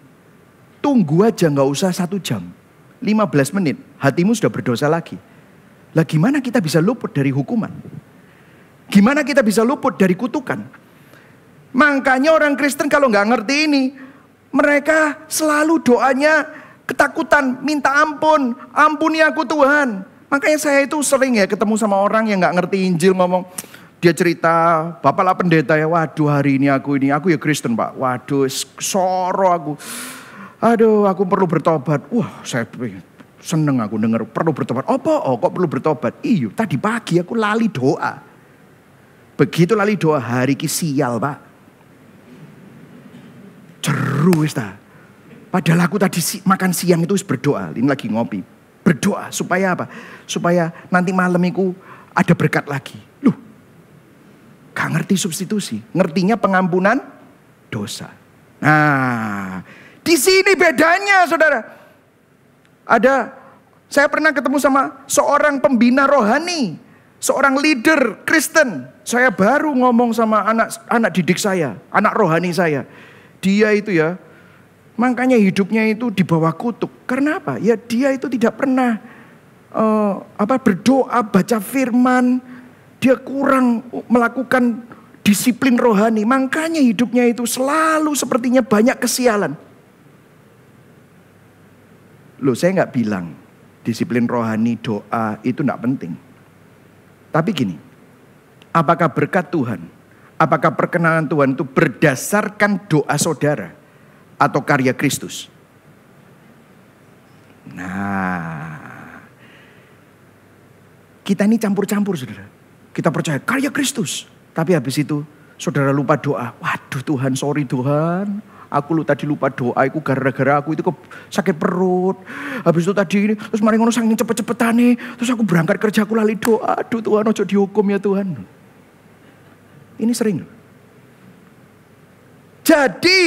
tunggu aja gak usah 1 jam. 15 menit, hatimu sudah berdosa lagi. Lah gimana kita bisa luput dari hukuman? Gimana kita bisa luput dari kutukan? Makanya orang Kristen kalau gak ngerti ini, mereka selalu doanya ketakutan, minta ampun, ampuni aku Tuhan. Makanya saya itu sering ya ketemu sama orang yang gak ngerti Injil, ngomong, dia cerita, Bapak lah pendeta ya, waduh hari ini aku ya Kristen Pak, waduh soro aku, aduh aku perlu bertobat. Wah seneng aku denger perlu bertobat. Kok perlu bertobat? Iya, tadi pagi aku lali doa. Begitu lali doa, hari ki sial, Pak. Jeru wis ta. Padahal aku tadi makan siang itu berdoa, ini lagi ngopi. Berdoa supaya apa? Supaya nanti malam itu ada berkat lagi. Loh, gak ngerti substitusi. Ngertinya pengampunan dosa. Nah, di sini bedanya saudara. Saya pernah ketemu sama seorang pembina rohani. Seorang leader Kristen. Saya baru ngomong sama anak didik saya. Anak rohani saya. Dia itu ya, makanya hidupnya itu di bawah kutuk. Karena apa? Ya dia itu tidak pernah berdoa, baca firman. Dia kurang melakukan disiplin rohani. Makanya hidupnya itu selalu sepertinya banyak kesialan. Loh, saya nggak bilang disiplin rohani, doa itu nggak penting. Tapi gini, apakah berkat Tuhan, apakah perkenanan Tuhan itu berdasarkan doa saudara atau karya Kristus? Nah, kita ini campur-campur saudara. Kita percaya karya Kristus, tapi habis itu saudara lupa doa. Waduh Tuhan, sorry Tuhan. Aku tadi lupa doa, aku gara-gara aku itu sakit perut. Habis itu tadi ini, terus mari ngono saking cepet-cepetan nih. Terus aku berangkat kerja, aku lali doa. Aduh Tuhan, ojo dihukum ya Tuhan. Ini sering. Jadi,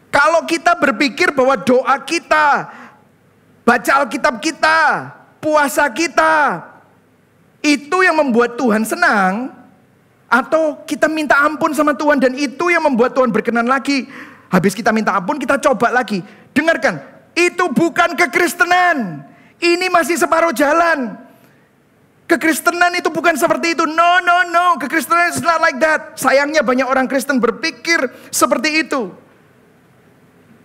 kalau kita berpikir bahwa doa kita, baca Alkitab kita, puasa kita, itu yang membuat Tuhan senang, atau kita minta ampun sama Tuhan dan itu yang membuat Tuhan berkenan lagi. Habis kita minta ampun, kita coba lagi. Dengarkan, itu bukan kekristenan. Ini masih separuh jalan. Kekristenan itu bukan seperti itu. No. Kekristenan is not like that. Sayangnya banyak orang Kristen berpikir seperti itu.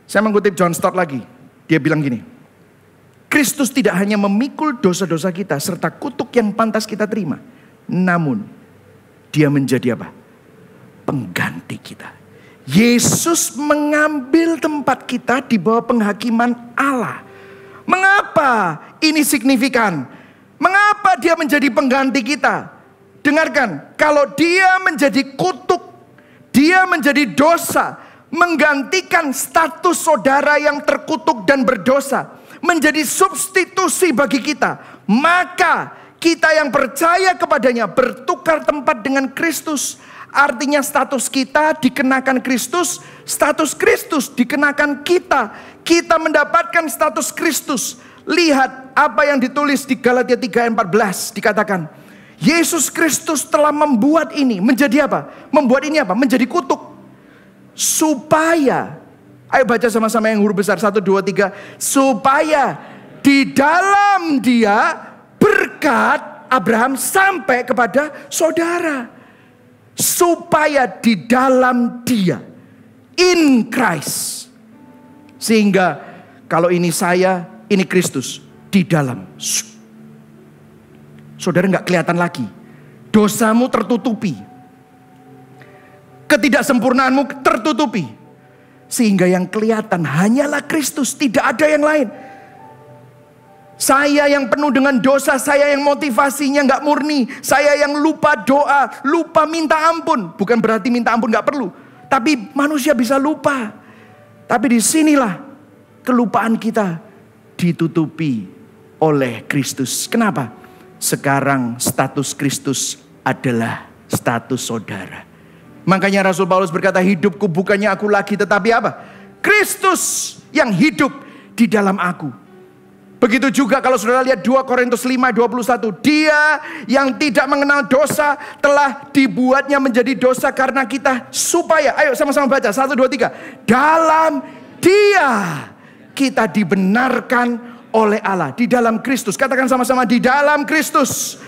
Saya mengutip John Stott lagi. Dia bilang gini. Kristus tidak hanya memikul dosa-dosa kita serta kutuk yang pantas kita terima. Namun, dia menjadi apa? Pengganti kita. Yesus mengambil tempat kita di bawah penghakiman Allah. Mengapa ini signifikan? Mengapa dia menjadi pengganti kita? Dengarkan, kalau dia menjadi kutuk, dia menjadi dosa, menggantikan status saudara yang terkutuk dan berdosa, menjadi substitusi bagi kita, maka kita yang percaya kepadanya bertukar tempat dengan Kristus. Artinya status kita dikenakan Kristus, status Kristus dikenakan kita. Kita mendapatkan status Kristus. Lihat apa yang ditulis di Galatia 3 ayat 14. Dikatakan, Yesus Kristus telah membuat ini menjadi apa? Membuat ini apa? Menjadi kutuk. Supaya, ayo baca sama-sama yang huruf besar. 1, 2, 3. Supaya di dalam dia berkat Abraham sampai kepada saudara. Supaya di dalam dia, in Christ. Sehingga kalau ini saya, ini Kristus, di dalam. Saudara gak kelihatan lagi. Dosamu tertutupi. Ketidaksempurnaanmu tertutupi. Sehingga yang kelihatan hanyalah Kristus, tidak ada yang lain. Saya yang penuh dengan dosa, saya yang motivasinya gak murni, saya yang lupa doa, lupa minta ampun. Bukan berarti minta ampun gak perlu, tapi manusia bisa lupa. Tapi disinilah kelupaan kita ditutupi oleh Kristus. Kenapa? Sekarang status Kristus adalah status saudara. Makanya Rasul Paulus berkata, hidupku bukannya aku lagi, tetapi apa? Kristus yang hidup di dalam aku. Begitu juga kalau saudara lihat 2 Korintus 5:21. Dia yang tidak mengenal dosa telah dibuatnya menjadi dosa karena kita. Supaya, ayo sama-sama baca. 1, 2, 3. Dalam dia kita dibenarkan oleh Allah. Di dalam Kristus. Katakan sama-sama, di dalam Kristus.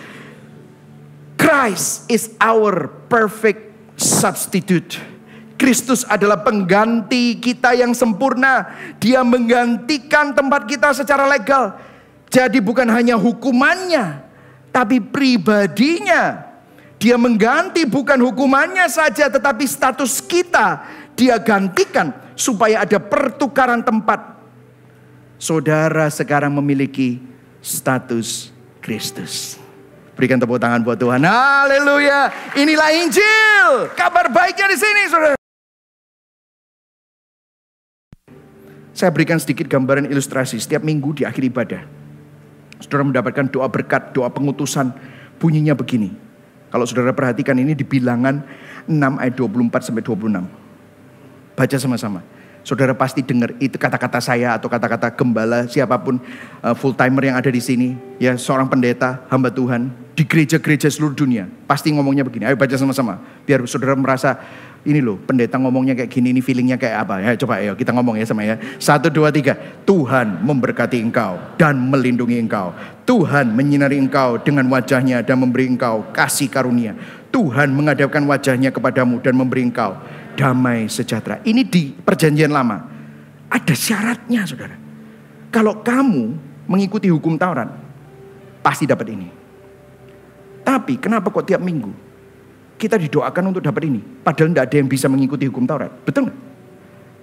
Christ is our perfect substitute. Kristus adalah pengganti kita yang sempurna. Dia menggantikan tempat kita secara legal. Jadi bukan hanya hukumannya, tapi pribadinya. Dia mengganti bukan hukumannya saja, tetapi status kita dia gantikan supaya ada pertukaran tempat. Saudara sekarang memiliki status Kristus. Berikan tepuk tangan buat Tuhan. Haleluya. Inilah Injil. Kabar baiknya di sini, saudara. Saya berikan sedikit gambaran ilustrasi. Setiap minggu di akhir ibadah, saudara mendapatkan doa berkat, doa pengutusan. Bunyinya begini. Kalau saudara perhatikan ini di Bilangan 6 ayat 24 sampai 26. Baca sama-sama. Saudara pasti dengar itu kata-kata saya atau kata-kata gembala siapapun full timer yang ada di sini, ya seorang pendeta, hamba Tuhan di gereja-gereja seluruh dunia pasti ngomongnya begini. Ayo baca sama-sama biar saudara merasa ini loh pendeta ngomongnya kayak gini, ini feelingnya kayak apa. Ya coba ayo kita ngomong ya sama ya. 1, 2, 3. Tuhan memberkati engkau dan melindungi engkau. Tuhan menyinari engkau dengan wajahnya dan memberi engkau kasih karunia. Tuhan menghadapkan wajahnya kepadamu dan memberi engkau damai sejahtera. Ini di perjanjian lama. Ada syaratnya, saudara. Kalau kamu mengikuti hukum Taurat, pasti dapat ini. Tapi kenapa kok tiap minggu kita didoakan untuk dapat ini? Padahal tidak ada yang bisa mengikuti hukum Taurat. Betul nggak?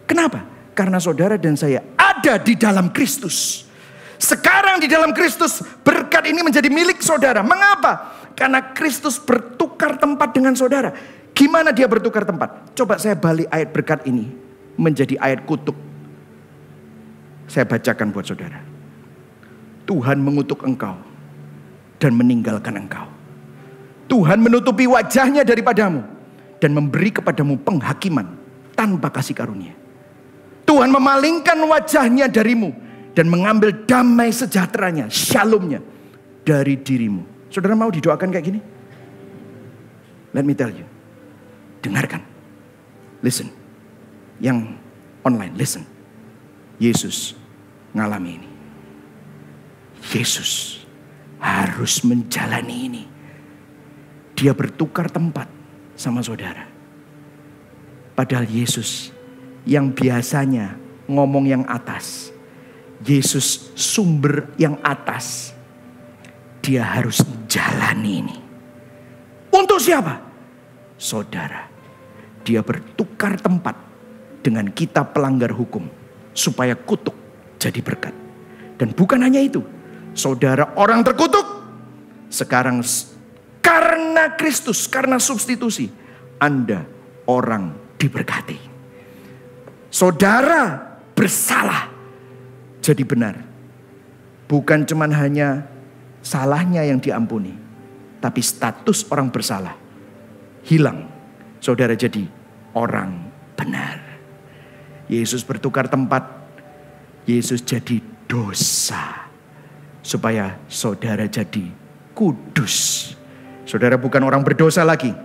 Kenapa? Karena saudara dan saya ada di dalam Kristus. Sekarang di dalam Kristus, berkat ini menjadi milik saudara. Mengapa? Karena Kristus bertukar tempat dengan saudara. Gimana dia bertukar tempat? Coba saya balik ayat berkat ini menjadi ayat kutuk. Saya bacakan buat saudara. Tuhan mengutuk engkau dan meninggalkan engkau. Tuhan menutupi wajahnya daripadamu dan memberi kepadamu penghakiman tanpa kasih karunia. Tuhan memalingkan wajahnya darimu dan mengambil damai sejahteranya, shalomnya dari dirimu. Saudara mau didoakan kayak gini? Let me tell you. Dengarkan. Listen. Yang online, listen. Yesus ngalami ini. Yesus harus menjalani ini. Dia bertukar tempat sama saudara. Padahal Yesus yang biasanya ngomong yang atas, Yesus sumber yang atas, dia harus jalani ini. Untuk siapa? Saudara. Dia bertukar tempat dengan kita pelanggar hukum supaya kutuk jadi berkat. Dan bukan hanya itu, saudara orang terkutuk, sekarang karena Kristus, karena substitusi, Anda orang diberkati. Saudara bersalah jadi benar. Bukan cuman hanya salahnya yang diampuni, tapi status orang bersalah hilang. Saudara jadi orang benar. Yesus bertukar tempat. Yesus jadi dosa. Supaya saudara jadi kudus. Saudara bukan orang berdosa lagi.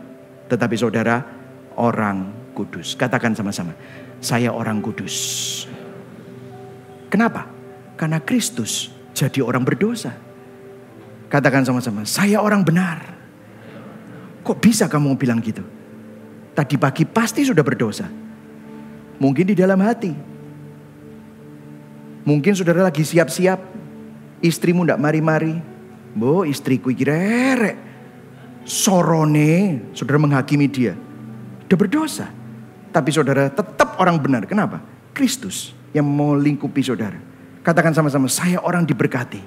Tetapi saudara orang kudus. Katakan sama-sama. Saya orang kudus. Kenapa? Karena Kristus jadi orang berdosa. Katakan sama-sama. Saya orang benar. Kok bisa kamu bilang gitu? Tadi pagi pasti sudah berdosa. Mungkin di dalam hati. Mungkin saudara lagi siap-siap. Istrimu ndak mari-mari. Bo istriku iki rerek. Sorone. Saudara menghakimi dia. Udah berdosa. Tapi saudara tetap orang benar. Kenapa? Kristus yang mau lingkupi saudara. Katakan sama-sama. Saya orang diberkati.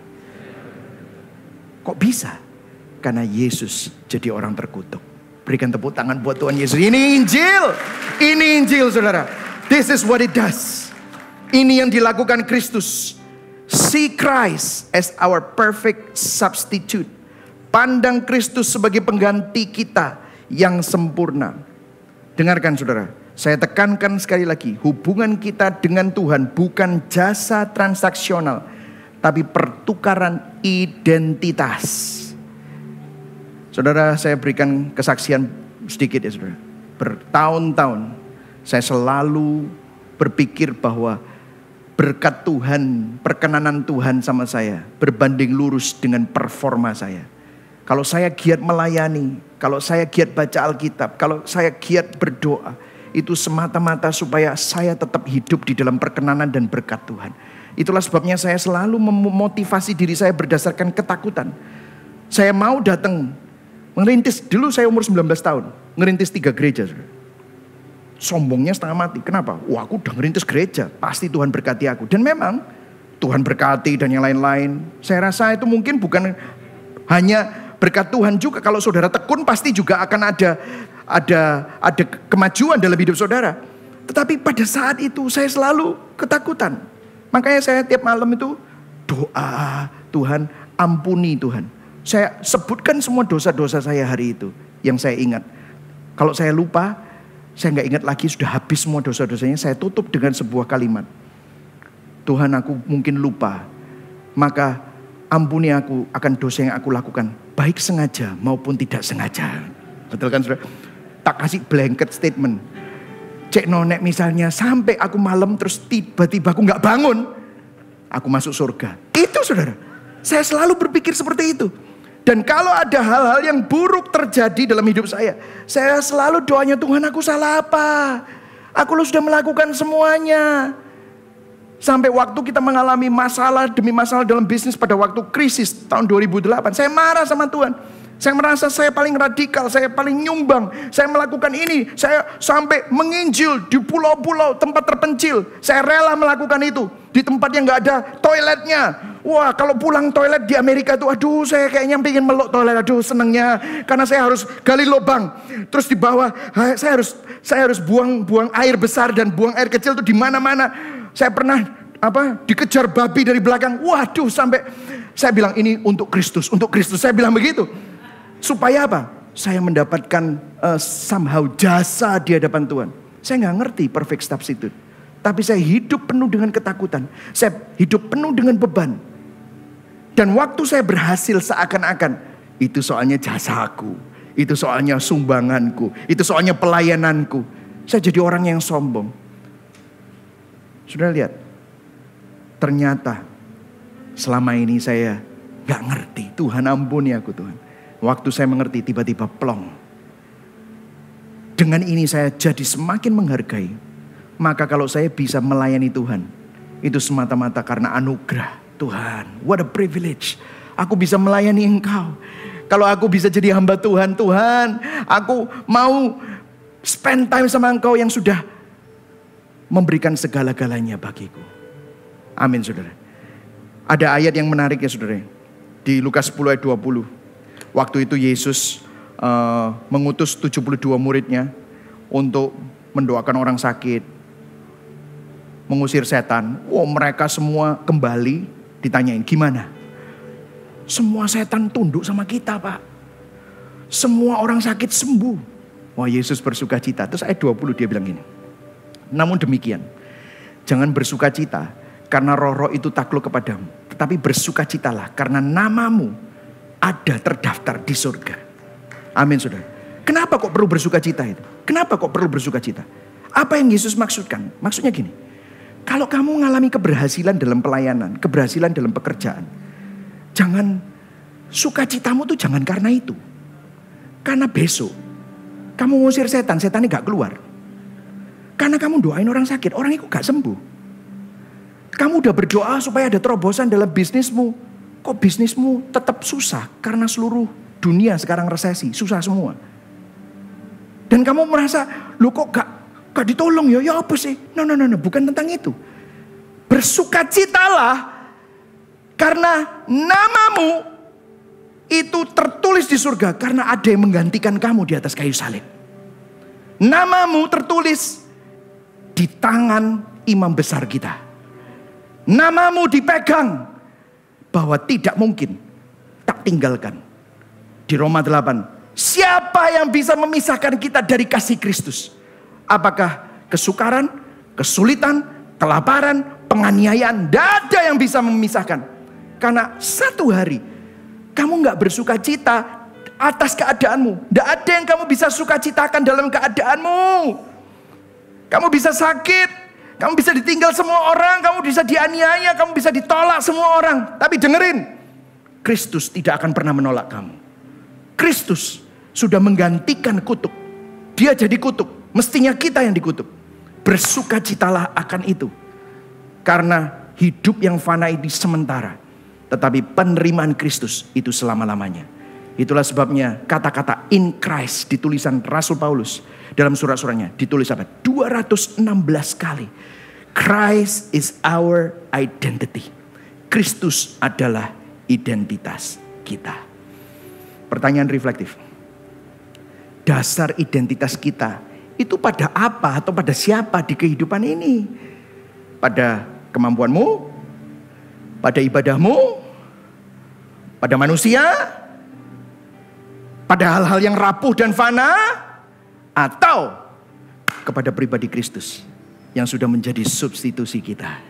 Kok bisa? Karena Yesus jadi orang terkutuk. Berikan tepuk tangan buat Tuhan Yesus. Ini Injil. Ini Injil saudara. This is what it does. Ini yang dilakukan Kristus. See Christ as our perfect substitute. Pandang Kristus sebagai pengganti kita yang sempurna. Dengarkan saudara. Saya tekankan sekali lagi. Hubungan kita dengan Tuhan bukan jasa transaksional. Tapi pertukaran identitas. Saudara, saya berikan kesaksian sedikit ya saudara. Bertahun-tahun saya selalu berpikir bahwa berkat Tuhan, perkenanan Tuhan sama saya berbanding lurus dengan performa saya. Kalau saya giat melayani, kalau saya giat baca Alkitab, kalau saya giat berdoa, itu semata-mata supaya saya tetap hidup di dalam perkenanan dan berkat Tuhan. Itulah sebabnya saya selalu memotivasi diri saya berdasarkan ketakutan. Saya mau datang ngerintis, dulu saya umur 19 tahun, ngerintis 3 gereja. Sombongnya setengah mati, kenapa? Wah aku udah ngerintis gereja, pasti Tuhan berkati aku. Dan memang Tuhan berkati dan yang lain-lain. Saya rasa itu mungkin bukan hanya berkat Tuhan juga. Kalau saudara tekun pasti juga akan ada kemajuan dalam hidup saudara. Tetapi pada saat itu saya selalu ketakutan. Makanya saya tiap malam itu doa, Tuhan ampuni Tuhan. Saya sebutkan semua dosa-dosa saya hari itu yang saya ingat. Kalau saya lupa, saya nggak ingat lagi, sudah habis semua dosa-dosanya. Saya tutup dengan sebuah kalimat. Tuhan, aku mungkin lupa, maka ampuni aku akan dosa yang aku lakukan, baik sengaja maupun tidak sengaja. Betul kan saudara? Tak kasih blanket statement. Cek nonek misalnya sampai aku malam terus tiba-tiba aku nggak bangun, aku masuk surga. Itu saudara. Saya selalu berpikir seperti itu. Dan kalau ada hal-hal yang buruk terjadi dalam hidup saya selalu doanya, Tuhan aku salah apa? Aku sudah melakukan semuanya. Sampai waktu kita mengalami masalah demi masalah dalam bisnis pada waktu krisis tahun 2008. Saya marah sama Tuhan. Saya merasa saya paling radikal, saya paling nyumbang. Saya melakukan ini, saya sampai menginjil di pulau-pulau tempat terpencil. Saya rela melakukan itu. Di tempat yang gak ada toiletnya. Wah, kalau pulang toilet di Amerika tuh, aduh saya kayaknya pengen meluk toilet, aduh senengnya. Karena saya harus gali lubang. Terus di bawah, saya harus buang air besar dan buang air kecil tuh di mana-mana. Saya pernah dikejar babi dari belakang. Waduh, sampai saya bilang ini untuk Kristus, untuk Kristus. Saya bilang begitu. Supaya apa? Saya mendapatkan somehow jasa di hadapan Tuhan. Saya nggak ngerti perfect substitute. Tapi saya hidup penuh dengan ketakutan. Saya hidup penuh dengan beban. Dan waktu saya berhasil seakan-akan, itu soalnya jasaku. Itu soalnya sumbanganku. Itu soalnya pelayananku. Saya jadi orang yang sombong. Sudah lihat? Ternyata selama ini saya nggak ngerti. Tuhan ampuni aku Tuhan. Waktu saya mengerti tiba-tiba plong. Dengan ini saya jadi semakin menghargai. Maka kalau saya bisa melayani Tuhan, itu semata-mata karena anugerah Tuhan. What a privilege. Aku bisa melayani Engkau. Kalau aku bisa jadi hamba Tuhan, Tuhan, aku mau spend time sama Engkau yang sudah memberikan segala-galanya bagiku. Amin saudara. Ada ayat yang menarik ya saudara. Di Lukas 10 ayat 20. Waktu itu Yesus mengutus 72 muridnya untuk mendoakan orang sakit, mengusir setan. Mereka semua kembali ditanyain gimana? Semua setan tunduk sama kita Pak. Semua orang sakit sembuh. Wah, Yesus bersuka cita. Terus ayat 20 dia bilang gini. Namun demikian, jangan bersuka cita karena roh-roh itu takluk kepadamu. Tetapi bersukacitalah karena namamu ada terdaftar di surga. Amin saudara. Kenapa kok perlu bersuka cita itu? Kenapa kok perlu bersuka cita? Apa yang Yesus maksudkan? Maksudnya gini. Kalau kamu mengalami keberhasilan dalam pelayanan, keberhasilan dalam pekerjaan, jangan sukacitamu tuh jangan karena itu. Karena besok kamu ngusir setan, setannya gak keluar. Karena kamu doain orang sakit, orang itu gak sembuh. Kamu udah berdoa supaya ada terobosan dalam bisnismu. Kok bisnismu tetap susah karena seluruh dunia sekarang resesi, susah semua. Dan kamu merasa, lu kok gak ditolong ya? Ya apa sih? No, bukan tentang itu. Bersukacitalah karena namamu itu tertulis di surga karena ada yang menggantikan kamu di atas kayu salib. Namamu tertulis di tangan imam besar kita. Namamu dipegang bahwa tidak mungkin tak tinggalkan. Di Roma 8, siapa yang bisa memisahkan kita dari kasih Kristus? Apakah kesukaran, kesulitan, kelaparan, penganiayaan? Tidak ada yang bisa memisahkan. Karena satu hari kamu gak bersuka cita atas keadaanmu. Tidak ada yang kamu bisa sukacitakan dalam keadaanmu. Kamu bisa sakit, kamu bisa ditinggal semua orang, kamu bisa dianiaya, kamu bisa ditolak semua orang. Tapi dengerin, Kristus tidak akan pernah menolak kamu. Kristus sudah menggantikan kutuk. Dia jadi kutuk, mestinya kita yang dikutuk. Bersukacitalah akan itu. Karena hidup yang fana ini sementara. Tetapi penerimaan Kristus itu selama-lamanya. Itulah sebabnya kata-kata in Christ di tulisan Rasul Paulus. Dalam surat-suratnya ditulis apa? 216 kali. Christ is our identity. Kristus adalah identitas kita. Pertanyaan reflektif. Dasar identitas kita itu pada apa atau pada siapa di kehidupan ini? Pada kemampuanmu? Pada ibadahmu? Pada manusia? Pada hal-hal yang rapuh dan fana? Atau kepada pribadi Kristus yang sudah menjadi substitusi kita,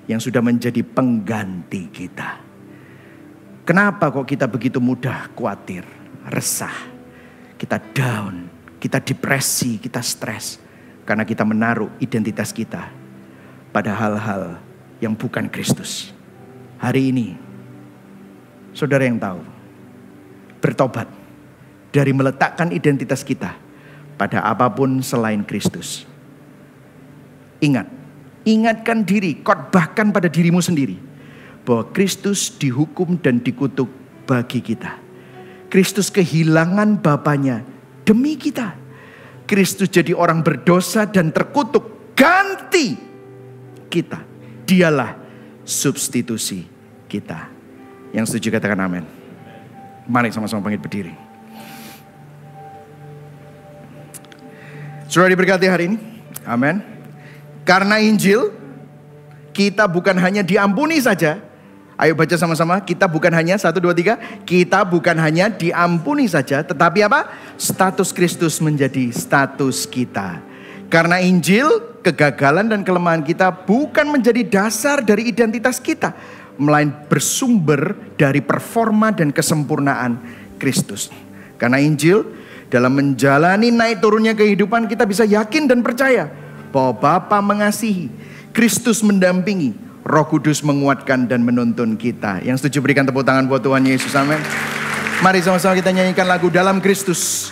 yang sudah menjadi pengganti kita? Kenapa kok kita begitu mudah khawatir, resah, kita down, kita depresi, kita stres? Karena kita menaruh identitas kita pada hal-hal yang bukan Kristus. Hari ini, saudara yang tahu, bertobat dari meletakkan identitas kita pada apapun selain Kristus. Ingatkan diri, khotbahkan pada dirimu sendiri bahwa Kristus dihukum dan dikutuk bagi kita. Kristus kehilangan Bapanya demi kita. Kristus jadi orang berdosa dan terkutuk ganti kita. Dialah substitusi kita. Yang setuju katakan amin. Mari sama-sama bangkit berdiri. Sudah diberkati hari ini? Amin. Karena Injil, kita bukan hanya diampuni saja. Ayo baca sama-sama. Kita bukan hanya, 1, 2, 3. Kita bukan hanya diampuni saja. Tetapi apa? Status Kristus menjadi status kita. Karena Injil, kegagalan dan kelemahan kita bukan menjadi dasar dari identitas kita, melainkan bersumber dari performa dan kesempurnaan Kristus. Karena Injil, dalam menjalani naik turunnya kehidupan, kita bisa yakin dan percaya bahwa Bapa mengasihi, Kristus mendampingi, Roh Kudus menguatkan dan menuntun kita. Yang setuju berikan tepuk tangan buat Tuhan Yesus. Amin. Mari sama-sama kita nyanyikan lagu Dalam Kristus.